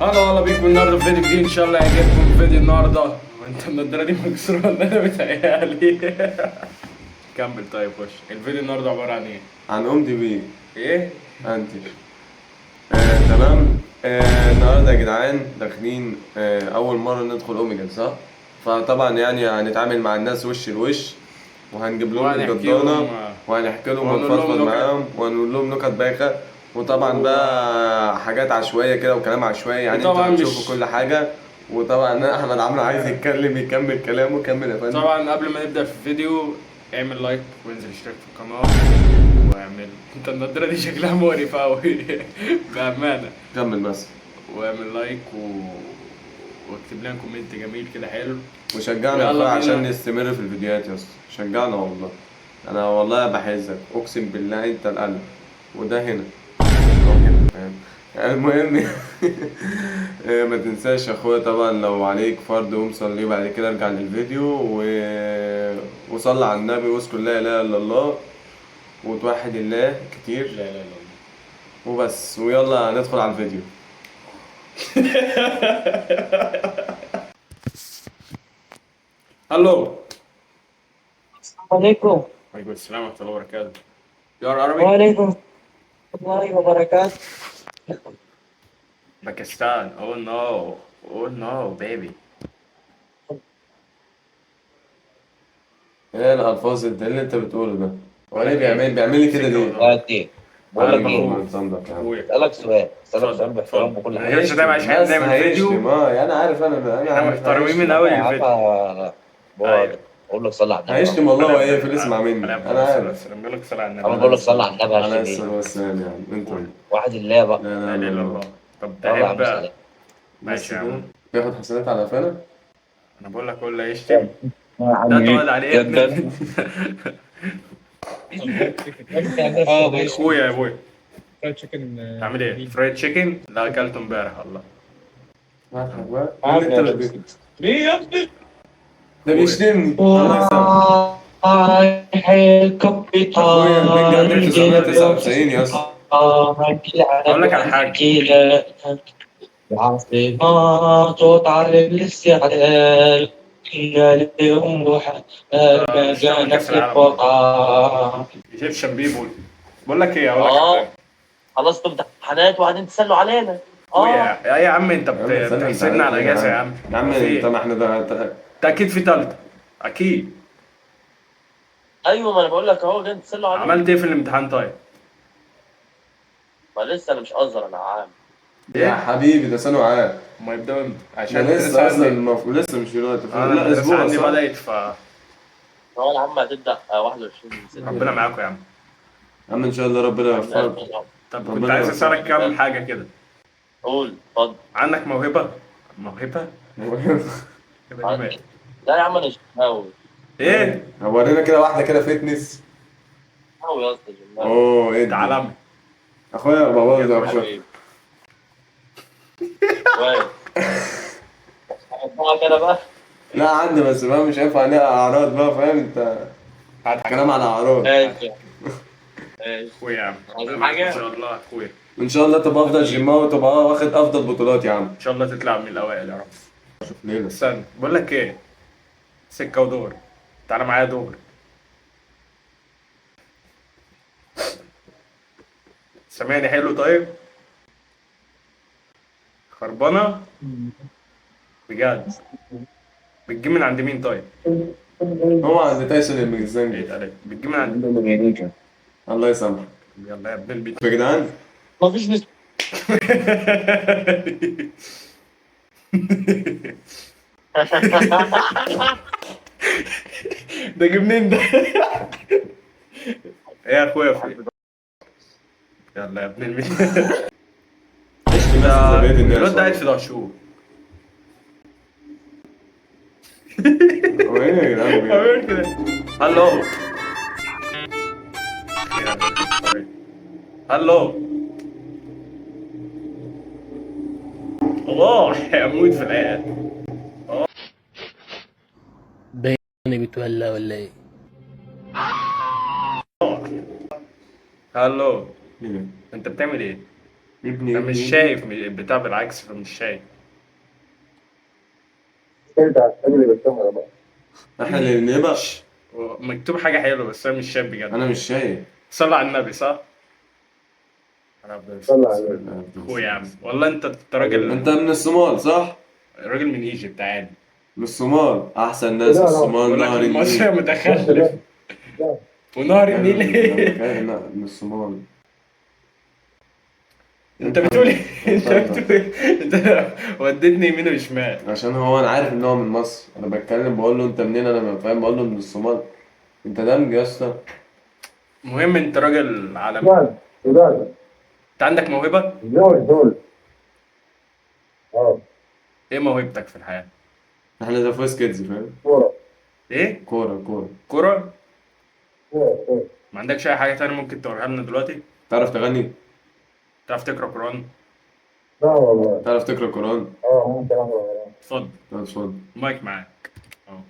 هلا بيكم النهارده في فيديو جديد ان شاء الله يعجبكم فيديو النهارده. وانت النضاره دي مكسوره ولا انا بتهيألي؟ كمل طيب خش. الفيديو النهارده عباره عن ايه؟ عن ام دي بي ايه؟ انتي. تمام. النهارده يا جدعان داخلين اول مره ندخل اوميجا، صح؟ فطبعا يعني هنتعامل مع الناس وش لوش، وهنجيب لهم وهنحكيهم الجدانه وهنحكي لهم وهنقول لهم ونفضفض نكت. معاهم وهنقول لهم نكت بايخه. وطبعا بقى حاجات عشوائيه كده وكلام عشوائي، يعني انتوا وطبعا هتشوفوا مش كل حاجه. وطبعا احمد عمرو عايز يتكلم يكمل كلامه، كمل يا فندم. طبعا قبل ما نبدا في الفيديو اعمل لايك وانزل اشترك في القناه واعمل انت النضاره دي شكلها مقرف قوي. بامانه. كمل بس. واعمل لايك واكتب لنا كومنت جميل كده حلو. وشجعنا يا اخويا ويلا عشان بينا. نستمر في الفيديوهات يا اسطى، شجعنا والله. انا والله بحزك، اقسم بالله انت القلب، وده هنا أهو هنا، فاهم؟ المهم. ما تنساش يا اخويا طبعا لو عليك فرض قوم صلي، بعد كده ارجع للفيديو وصلي على النبي واذكر لا اله الا الله وتوحد الله كتير. لا لا لا. وبس، ويلا ندخل على الفيديو. هلو. عليكم. عليكم السلام ورحمة الله وبركاته. You are Arabic? وعليكم الله وبركاته. Pakistan. Oh no. Oh no baby. ايه الالفاظ اللي انت بتقوله ده؟ هو بقول ليه لك ايه؟ بيعمل لي كده سكة ليه؟ ودغري. دلوقتي يا بقول لك عم ايه، الله اخوك. ينظمك يا عم. اخويا. اسالك سؤال اتفضل باحترام اتفضل. وكل من حاجه. غير شتايم عشان بس نعمل هيشتم، فيديو. يعني انا احنا عارف محترمين من هيشتم. اول يا عم الفيديو. بقول ايوه. بقول لك صلي على النبي اهو. هيشتم والله، على وايه افضل في اسمع مني، على انا افضل الصلاة عارف. والسلام. بيقول لك صلى على النبي. انا على بقول لك صلي على السلام، النبي على عشان ايه؟ السلام والسلام يا عم انت. اخويا. واحد الله لا بقى. لا لا اله لا الا الله. الله. طب يلا يا تحب. عم سلام. بس ماشي يا كده. عم. بياخد حسنات على قفانا. انا بقول لك ولا يشتم. يا عم ده تقعد عليه يا ابن جدا. اخويا يا ابوي. فرايد تشيكن تعمل ايه؟ فرايد تشيكن؟ لا اكلته امبارح والله. هضحك بقى مين عامل انت يا اللي شمس. بي... ليه يا ابني؟ ده اخويا. بيشتمني، الله يسامحك. اخويا البنج عندك النضارة دي 999 مش. يا اسطى. اقول لك على حاجة. العاصمات وتعرف الاستعداد هي اليوم روح انت مش هتعمل المجانة كاس في العالم برضه. القطعة. ايجيبشن بيبول. بقول لك ايه، اقول لك على اه حاجة. خلصتوا امتحانات وبعدين تسلوا علينا. اخويا اه يا عم انت يا عم استنى، انت بتحسدنا عارف على ايه يا اجازة يا عم؟ عم. يا عم في انت، ايه؟ ما احنا ده انت اكيد في تالتة. اكيد. ايوه ما انا بقول لك اهو جايين تسلوا علينا. عملت ايه في الامتحان طيب؟ ما لسه انا مش ازهر انا عام. يا ايه؟ حبيبي ده ثانوي عام. ما يبدأوا امتى؟ ده عشان الدراسة لسه اصلا عندي. المفروض لسه مش دلوقتي، انا لا الدراسة اسبوع عندي صح؟ بدأت هو العام هتبدا 21 6. ربنا معاكم يا عم. يا عم ان شاء الله ربنا حبيب يوفقك. قلبي يا رب. طب كنت ربنا عايز يوفقك. اسألك كام حاجة كده. قول اتفضل. عندك موهبة؟ موهبة؟ يبقى دي مات. لا يا عم انا جماوي. ايه؟ ورينا كده واحده كده فتنس. جماوي يا اسطى جماوي. اوه ادي تعالى. اخويا بابا يلا ده يا اخويا. حبيبي كويس. هحطها كده بقى. لا عندي بس بقى مش هينفع عليها اعراض بقى، فاهم انت؟ هات حاجة. كلام على اعراض. ماشي ماشي. اخويا يا عم. عايزين ربنا معاك حاجة؟ ان شاء الله اخويا. وان شاء الله تبقى افضل جيماوي وتبقى واخد افضل بطولات يا عم. ان شاء الله تطلع من الاوائل يا رب. شوف ليه بس. استنى بقول لك ايه. سكة ودور. تعالى معايا دور. سامعني حلو طيب. خربانة. بجد. بتجيب من عند مين طيب؟ هو عند تايسون الميزانجي. ايه عليك بتجيب من عند. الله يسامحك. يلا يا ابن البيت. يا جدعان مفيش نسبة. ده جه منين ده؟ ايه يا اخويا في إيه؟ يلا يا ابن البيت. عشت بس زي بقية الناس. الواد ده قاعد في دهشور. هو ايه يا جدعان بجد؟ عمل كده. هلو. هلو. الله هموت في العيال. باين بتولى ولا ايه؟ هلو. ايه ده؟ انت بتعمل ايه؟ ابني انا مش ابني شايف البتاع بالعكس فمش شايف. احنا اللي نبقى. مكتوب حاجة حلوة بس انا مش شايف بجد. انا مش شايف. صلى على النبي صح؟ انا اخويا يا عم والله انت راجل. انت من الصومال صح؟ راجل من ايجيبت عادي. من الصومال، احسن ناس في الصومال بقول لك نهر المصري النيل. متخلف. ونهر النيل ايه؟ لا من الصومال. انت بتقول ايه؟ انت بتقول ايه؟ انت وديتني يمين وشمال. عشان هو انا عارف ان هو من مصر، انا بتكلم بقول له انت منين، انا ما فاهم، بقول له من الصومال. انت دمج يا اسطى. المهم انت راجل عالمي. انت عندك موهبة؟ ايه موهبتك في الحياة؟ احنا ذا فويس كيدز فاهم. ايه؟ كورة. كرة؟ ما عندكش اي حاجة تانية ممكن توريها لنا دلوقتي؟ تعرف تغني؟ تعرف تقرا قرآن؟ تعرف تقرا قرآن؟ اتفضل طب اتفضل. المايك معاك. اه.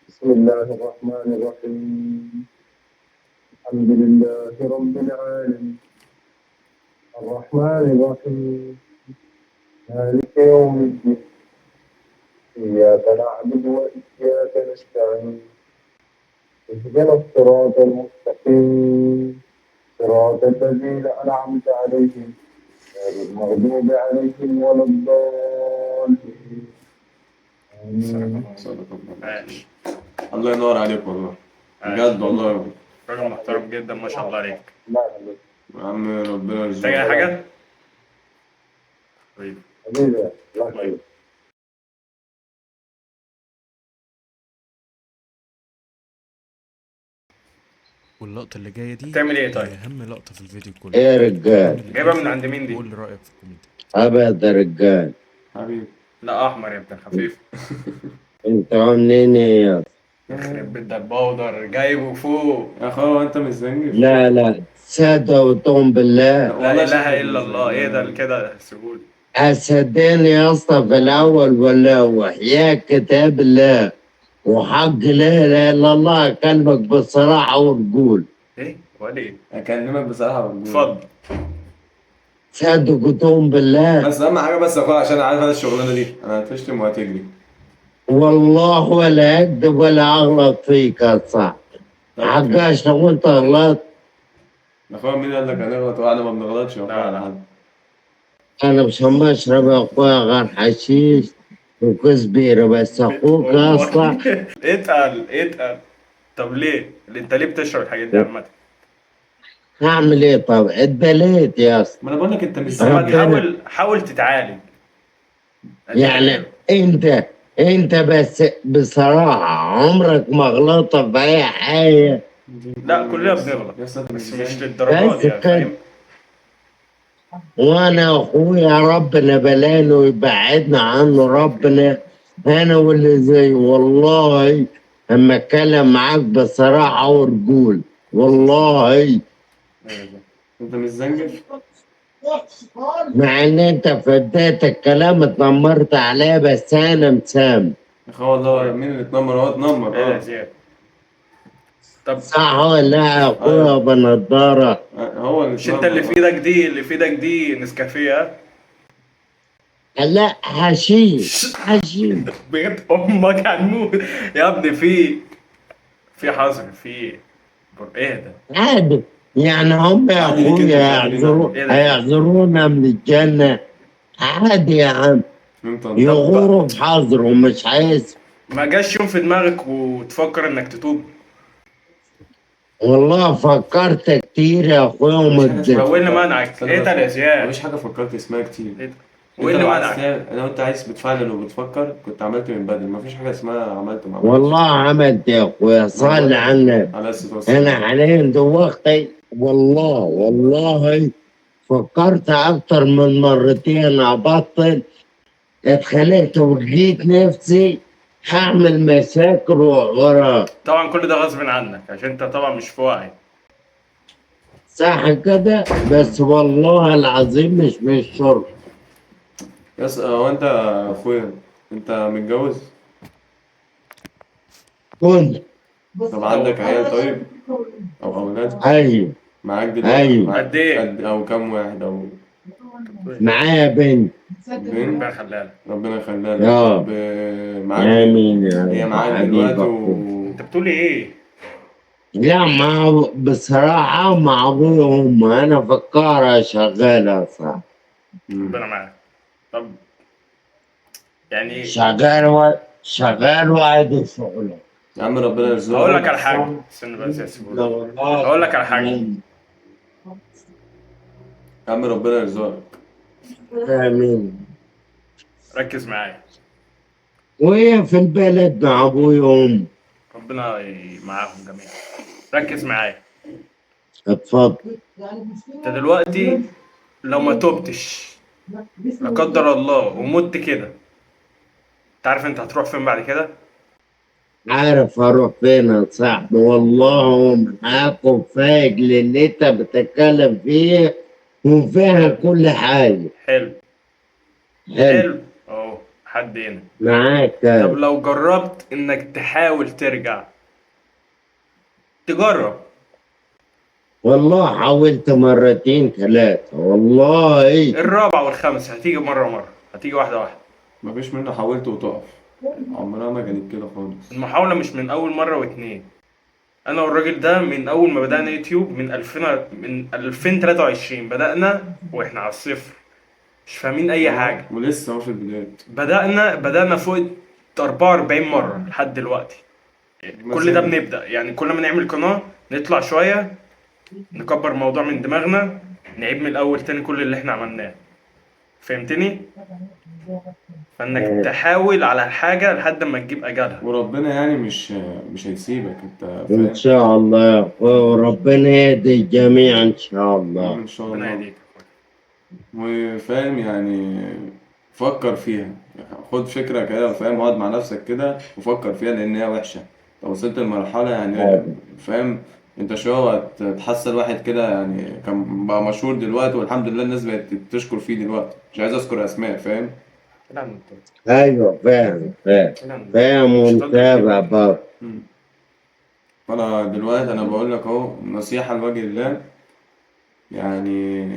بسم الله الرحمن الرحيم الحمد لله رب العالمين الرحمن الرحيم مالك يوم الدين إياك نعبد وإياك نستعين اهدنا الصراط المستقيم صراط الذين أنعمت عليهم غير المغضوب عليهم ولا الضالين آمين. صدق الله. ماشي. الله ينور عليك والله. بجد والله. راجل محترم جدا ما شاء الله عليك. لا لا يا عم ربنا محتاج اي يرزقك. حاجة؟ طيب. حبيبي الله يخليك. واللقطة اللي جاية دي بتعمل ايه طيب؟ هي أهم لقطة في الفيديو كله. ايه يا رجال؟ جايبها من عند مين دي؟ قول لي رأيك في الكومنت. ابيض يا رجال. حبيبي. لا احمر يا ابن الخفيف. انتوا منين يا؟ يخرب بيت ده البودر جايبه فوق. يا اخويا انت مش زنجي. لا سادة وتوم بالله. لا اله الا الله. ايه ده كده سهول. اسدين يا اسطى في الاول ولا وحياة كتاب الله وحق لا اله الا الله اكلمك بصراحة ورجول. ايه ولا ايه؟ اكلمك بصراحه والله. اتفضل. صادق وتوم بالله. بس اهم حاجه بس يا اخويا عشان عارف انا الشغلانه دي انا هتشتم وهتجري. والله ولا اكذب ولا اغلط فيك يا صاحبي. حقاش لو انت غلطت. يا اخويا مين قال لك هنغلط واحنا ما بنغلطش يا اخويا لا، على لا. حد. انا مش بشرب يا اخويا غير حشيش وكوز بيرة بس اخوك يا اسطى. اتقل. طب ليه؟ انت ليه بتشرب الحاجات دي عامة؟ هعمل ايه طب؟ اتبليت يا اسطى. ما انا بقول لك انت مش بس ما زنجي. حاول تتعالج. يعني انت بس بصراحة عمرك ما غلطت في اي حاجة. لا كلنا بنغلط يا اسطى انت مش بس مش زنجي. للدرجات بس يعني فاهم؟ وانا اخويا ربنا بلانه ويبعدنا عنه ربنا. انا واللي زي والله اما اتكلم معاك بصراحة ورجول والله. انت مش زنجي. مع ان انت في بداية الكلام اتنمرت عليا بس انا مسام. يا اخويا والله مين اللي اتنمر؟ هو اتنمر ايه يا زياد؟ طب صح ولا يا اخويا بنضارة؟ هو اللي مش انت اللي في ايدك دي نسكافيه؟ لا حشيش. بجد امك هنموت يا ابني. في حظر ايه ده؟ عادي يعني هم يا عادي ليك اخويا انت هيعذرونا من الجنة. عادي يا عم فهمت. يغوروا في حظرهم مش عايز. ما جاش يوم في دماغك وتفكر انك تتوب؟ والله فكرت كتير يا اخويا وما هو اللي منعك؟ ايه ده يا زياد؟ مفيش حاجه فكرت اسمها كتير. ايه ده؟ انت وايه اللي لو عايز منعك؟ انا وانت عايز بتفعل وبتفكر كنت عملت من بدري. مفيش حاجه اسمها عملت ما عملتش. والله عملت يا اخويا صلي على النبي. على الصلاه والسلام. انا حاليا دلوقتي والله فكرت اكتر من مرتين ابطل. اتخانقت ولقيت نفسي هعمل مشاكل وراه. طبعا كل ده غصب عنك عشان انت طبعا مش في وعي. صح كده بس والله العظيم مش من الشرب. يس هو انت يا اخويا انت متجوز؟ كنت طب عندك عيال طيب؟ او اولاد؟ ايوه معاك دلوقتي؟ أيوة. معاك قد إيه؟ او كام واحد او معايا بنت. بنت؟ ربنا يخليها لك. ربنا يخليها لك. اه. طب معاك آمين يا هي رب معاك حبيبك. دلوقتي أنت بتقولي إيه؟ لا، بصراحة مع أبويا وأمي، أنا في القاهرة شغالة صح. ربنا معاك. طب يعني شغال وعادي شغله. يا عم ربنا يرزقك. هقول لك على حاجة، استنى بس يا سيبوني. هقول لك على حاجة. يا عم ربنا يرزقك. آمين. ركز معايا. وهي في البلد مع أبويا وأمي. ربنا معاهم جميعا. ركز معايا. اتفضل. انت دلوقتي لو ما توبتش لا قدر الله ومت كده، انت عارف انت هتروح فين بعد كده؟ عارف أروح فين يا صاحبي، والله معاك وفايق للي أنت بتتكلم فيه وفاهم كل حاجة. حلو. حلو اهو حد هنا. معاك. طب لو جربت انك تحاول ترجع، تجرب. والله حاولت مرتين ثلاثة والله. الرابعة والخامسة هتيجي مرة هتيجي واحدة. مفيش منه حاولت وتقف، عمرها ما كانت كده خالص. المحاولة مش من أول مرة واتنين. أنا والراجل ده من أول ما بدأنا يوتيوب من 2023 بدأنا وإحنا على الصفر، مش فاهمين أي حاجة. ولسه هو في البداية. بدأنا فوق 44 مرة لحد دلوقتي. كل ده بنبدأ، يعني كل ما نعمل قناة نطلع شوية نكبر الموضوع من دماغنا، نعيد من الأول تاني كل اللي إحنا عملناه. فهمتني؟ فإنك تحاول على حاجة لحد ما تجيب أجلها. وربنا يعني مش هيسيبك انت، إن فاهم؟ شاء الله يا أخوي، وربنا يهدي الجميع إن شاء الله. ان شاء ربنا الله. يهديك. وفاهم يعني، فكر فيها، خد فكرة كده، فاهم؟ اقعد مع نفسك كده وفكر فيها لأن هي وحشة. لو وصلت لمرحلة يعني، فاهم؟ انت شوية هتحصل واحد كده يعني كان بقى مشهور دلوقتي والحمد لله الناس بقت تشكر فيه دلوقتي، مش عايز اذكر اسماء، فاهم؟ أيوه فاهم فاهم ومتابع برضه. فانا دلوقتي انا بقول لك اهو نصيحة لوجه الله، يعني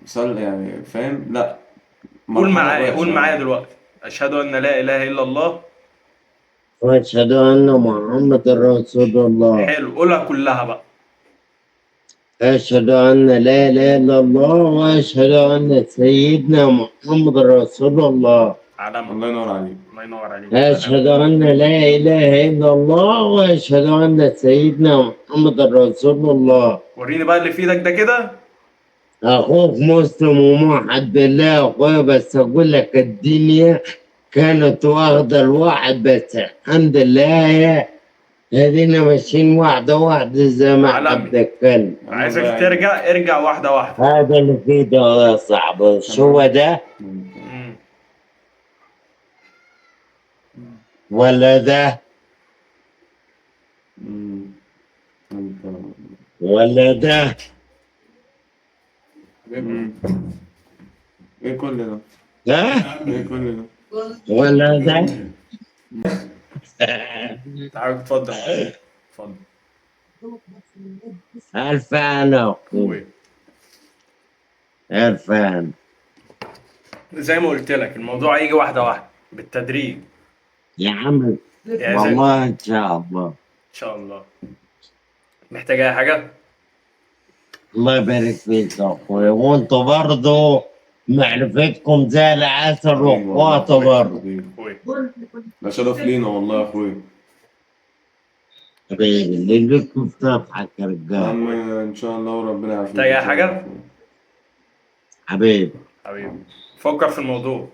صل يعني، فاهم؟ لا قول مرحلة معايا وحشة. قول معايا دلوقتي: أشهد أن لا إله إلا الله. وأشهد أن محمد رسول الله. حلو، قولها كلها بقى. أشهد أن لا إله إلا الله وأشهد أن سيدنا محمد رسول الله. علامة. الله ينور عليك. الله ينور عليك. أشهد أن لا إله إلا الله وأشهد أن سيدنا محمد رسول الله. وريني بقى اللي في ايدك ده كده. أخوك مسلم وموحد بالله يا أخويا، بس أقول لك الدنيا كانت واخدة الواحد، بس الحمد لله هدينا ماشيين واحدة واحدة زي ما احنا عالمي. بنتكلم. عايزك ارجع واحدة واحدة. هذا اللي في ايده يا صاحبي، شو هو ده؟ ولا ده؟ ولا ده؟ ايه كل ده؟ ها؟ ايه كل ده؟ ولا ده؟ تعال اتفضل. اتفضل. ألف أنا أخوي، ألف أنا. زي ما قلت لك الموضوع هيجي واحدة واحدة بالتدريج. يا عم يعني والله إن شاء الله. ان شاء الله. محتاج اي حاجة؟ الله يبارك فيك يا أخوي، وأنتوا برضه معرفتكم زي العسل وأخواته برضه. اخوي ده شرف لينا والله يا اخويا. حبيبي اللي لكم فتحك يا يا رجال. عم ان شاء الله وربنا يعافيك. محتاج اي حاجة؟ حبيبي حبيبي فكر في الموضوع.